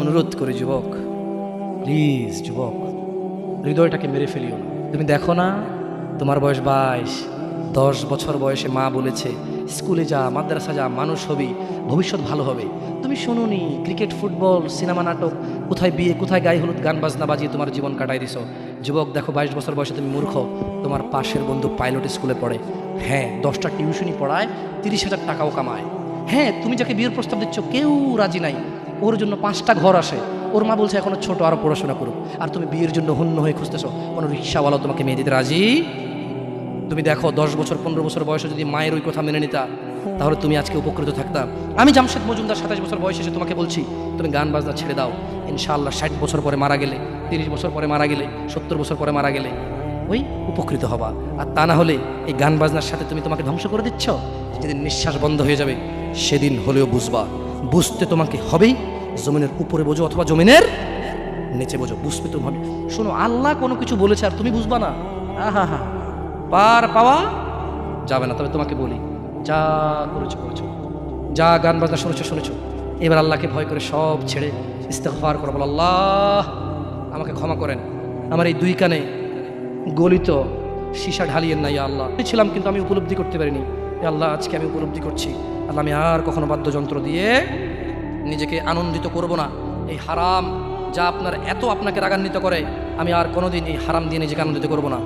অনুরোধ করি যুবক, প্লিজ যুবক, হৃদয়টাকে মেরে ফেলিও না। তুমি দেখো না, তোমার বয়স 22, 10 বছর বয়সে মা বলেছে স্কুলে যা, মাদ্রাসা যা, মানুষ হবি, ভবিষ্যৎ ভালো হবে। তুমি শোনোনি, ক্রিকেট, ফুটবল, সিনেমা, নাটক, কোথায় বিয়ে, কোথায় গায়ে হলুদ, গান বাজনা বাজিয়ে তোমার জীবন কাটাই দিছো। যুবক দেখো, 22 বছর বয়সে তুমি মূর্খ। তোমার পাশের বন্ধু পাইলট স্কুলে পড়ে, হ্যাঁ 10টা টিউশনি পড়ায়, 30,000 টাকাও কামায়। হ্যাঁ, তুমি যাকে বিয়ের প্রস্তাব দিচ্ছ কেউ রাজি নাই, ওর জন্য 5টা ঘর আসে, ওর মা বলছে এখনো ছোট, আরো পড়াশোনা করুক, আর তুমি বিয়ের জন্য হন্য হয়ে খুঁজতেছো। কোনো রিক্সাওয়ালাও তোমাকে মেয়ে দিতে রাজি। তুমি দেখো 10 বছর 15 বছর বয়সে যদি মায়ের ওই কথা মেনে নিতা, তাহলে তুমি আজকে উপকৃত থাকতা। আমি জামশেদ মজুমদার 27 বছর বয়সে এসে তোমাকে বলছি তুমি গান বাজনা ছেড়ে দাও। ইনশাআল্লাহ 60 বছর পরে মারা গেলে, 30 বছর পরে মারা গেলে, 70 বছর পরে মারা গেলে ওই উপকৃত হবা। আর তা না হলে এই গান বাজনার সাথে তুমি তোমাকে ধ্বংস করে দিচ্ছ। যেদিন নিঃশ্বাস বন্ধ হয়ে যাবে সেদিন হলেও বুঝবা। বুঝতে তোমাকে হবেই, জমিনের উপরে বোঝো অথবা জমিনের নিচে বোঝো, বুঝতে তুমি হবে। শোনো, আল্লাহ কোনো কিছু বলেছে আর তুমি বুঝবা না, আহা হা, পার পাওয়া যাবে না। তবে তোমাকে বলি, যা করেছো করেছো, যা গান বাজনা শুনেছো শুনেছো, এবার আল্লাহকে ভয় করে সব ছেড়ে ইস্তেগফার করো, বলো আল্লাহ আমাকে ক্ষমা করেন, আমার এই 2 কানে গলিত সীসা ঢালিয়েন না ইয়া আল্লাহ। ছিলাম কিন্তু আমি উপলব্ধি করতে পারিনি, ইয়া আল্লাহ আজকে আমি উপলব্ধি করছি। আল্লাহ আমি আর কখনো বাদ্যযন্ত্র দিয়ে নিজেকে আনন্দিত করব না। এই হারাম যা আপনার এত আপনাকে রাগান্বিত করে, আমি আর কোনোদিন এই হারাম দিয়ে নিজেকে আনন্দিত করব না।